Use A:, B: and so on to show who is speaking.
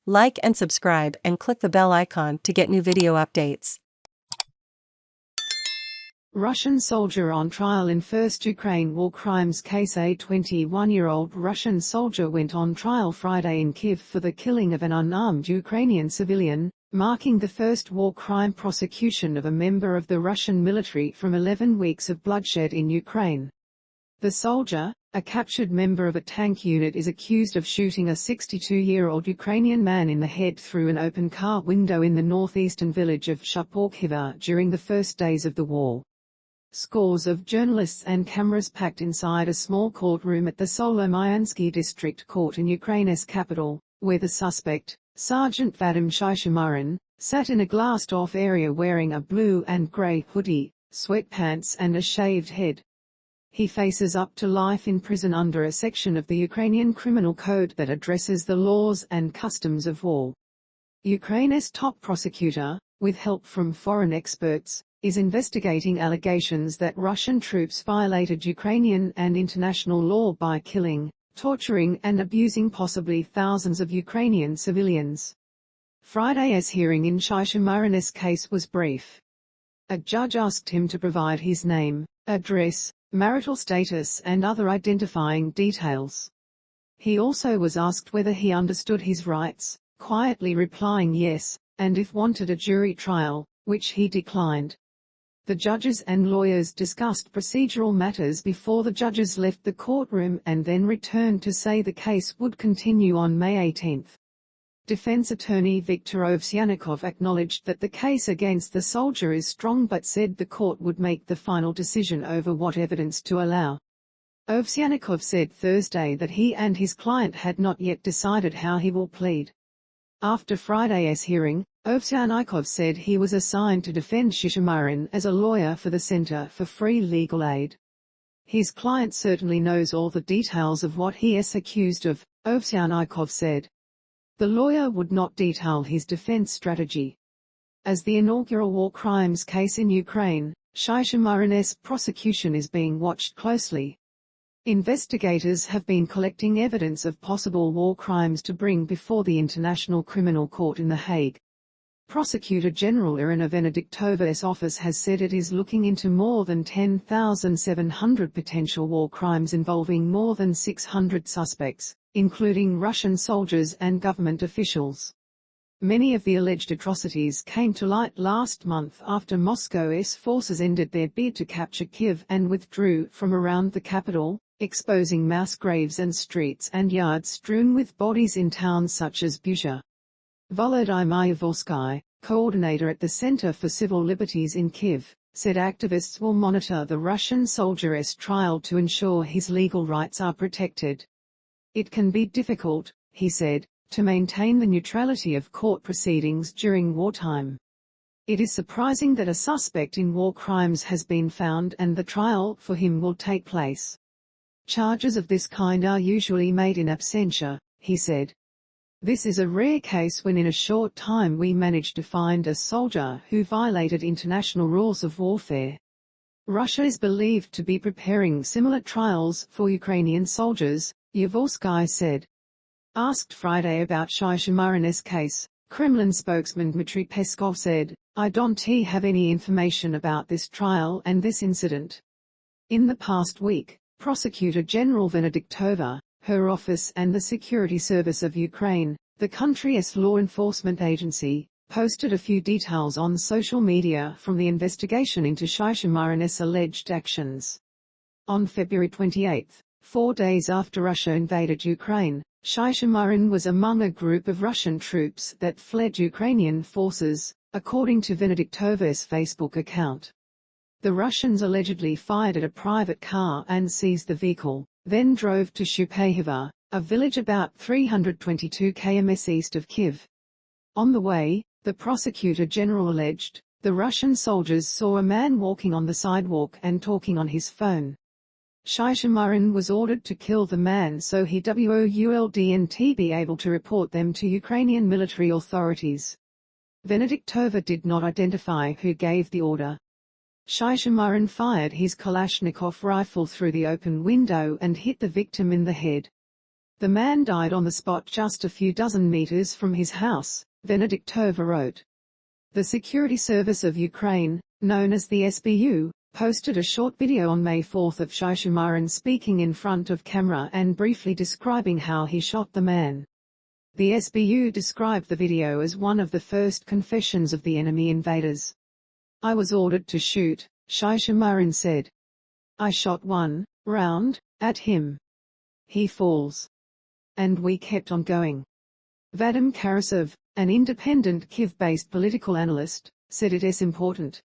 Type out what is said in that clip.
A: Like and subscribe and click the bell icon to get new video updates.
B: Russian soldier on trial in first Ukraine war crimes case. A 21-year-old Russian soldier went on trial Friday in Kyiv for the killing of an unarmed Ukrainian civilian, marking the first war crime prosecution of a member of the Russian military from 11 weeks of bloodshed in Ukraine. The soldier, a captured member of a tank unit, is accused of shooting a 62-year-old Ukrainian man in the head through an open car window in the northeastern village of Shaporkhiva during the first days of the war. Scores of journalists and cameras packed inside a small courtroom at the Solomyansky district court in Ukraine's capital, where the suspect, Sergeant Vadim Shishimarin, sat in a glassed-off area wearing a blue and grey hoodie, sweatpants and a shaved head. He faces up to life in prison under a section of the Ukrainian Criminal Code that addresses the laws and customs of war. Ukraine's top prosecutor, with help from foreign experts, is investigating allegations that Russian troops violated Ukrainian and international law by killing, torturing and abusing possibly thousands of Ukrainian civilians. Friday's hearing in Shishimarin's case was brief. A judge asked him to provide his name, address, marital status and other identifying details. He also was asked whether he understood his rights, quietly replying yes, and if wanted a jury trial, which he declined. The judges and lawyers discussed procedural matters before the judges left the courtroom and then returned to say the case would continue on May 18. Defense attorney Viktor Ovsyannikov acknowledged that the case against the soldier is strong but said the court would make the final decision over what evidence to allow. Ovsyannikov said Thursday that he and his client had not yet decided how he will plead. After Friday's hearing, Ovsyannikov said he was assigned to defend Shishimarin as a lawyer for the Center for Free Legal Aid. His client certainly knows all the details of what he is accused of, Ovsyannikov said. The lawyer would not detail his defense strategy. As the inaugural war crimes case in Ukraine, Shishimarin's prosecution is being watched closely. Investigators have been collecting evidence of possible war crimes to bring before the International Criminal Court in The Hague. Prosecutor General Irina Venediktova's office has said it is looking into more than 10,700 potential war crimes involving more than 600 suspects, including Russian soldiers and government officials. Many of the alleged atrocities came to light last month after Moscow's forces ended their bid to capture Kyiv and withdrew from around the capital, exposing mass graves and streets and yards strewn with bodies in towns such as Bucha. Volodymyr Yavolsky, coordinator at the Center for Civil Liberties in Kyiv, said activists will monitor the Russian soldier's trial to ensure his legal rights are protected. It can be difficult, he said, to maintain the neutrality of court proceedings during wartime. It is surprising that a suspect in war crimes has been found and the trial for him will take place. Charges of this kind are usually made in absentia, he said. This is a rare case when in a short time we managed to find a soldier who violated international rules of warfare. Russia is believed to be preparing similar trials for Ukrainian soldiers, Yavolsky said. Asked Friday about Shishimarin's case, Kremlin spokesman Dmitry Peskov said, "I don't have any information about this trial and this incident." In the past week, Prosecutor General Venediktova, her office and the Security Service of Ukraine, the country's law enforcement agency, posted a few details on social media from the investigation into Shishimarin's alleged actions. On February 28, 4 days after Russia invaded Ukraine, Shishimarin was among a group of Russian troops that fled Ukrainian forces, according to Venediktova's Facebook account. The Russians allegedly fired at a private car and seized the vehicle, then drove to Shaporkhiva, a village about 322 km east of Kyiv. On the way, the prosecutor general alleged, the Russian soldiers saw a man walking on the sidewalk and talking on his phone. Shishimarin was ordered to kill the man so he wouldn't be able to report them to Ukrainian military authorities. Venediktova did not identify who gave the order. Shishimarin fired his Kalashnikov rifle through the open window and hit the victim in the head. The man died on the spot just a few dozen meters from his house, Venediktova wrote. The Security Service of Ukraine, known as the SBU, posted a short video on May 4 of Shyshymarin speaking in front of camera and briefly describing how he shot the man. The SBU described the video as one of the first confessions of the enemy invaders. I was ordered to shoot, Shyshymarin said. I shot one round at him. He falls. And we kept on going. Vadim Karasov, an independent Kyiv-based political analyst, said it is important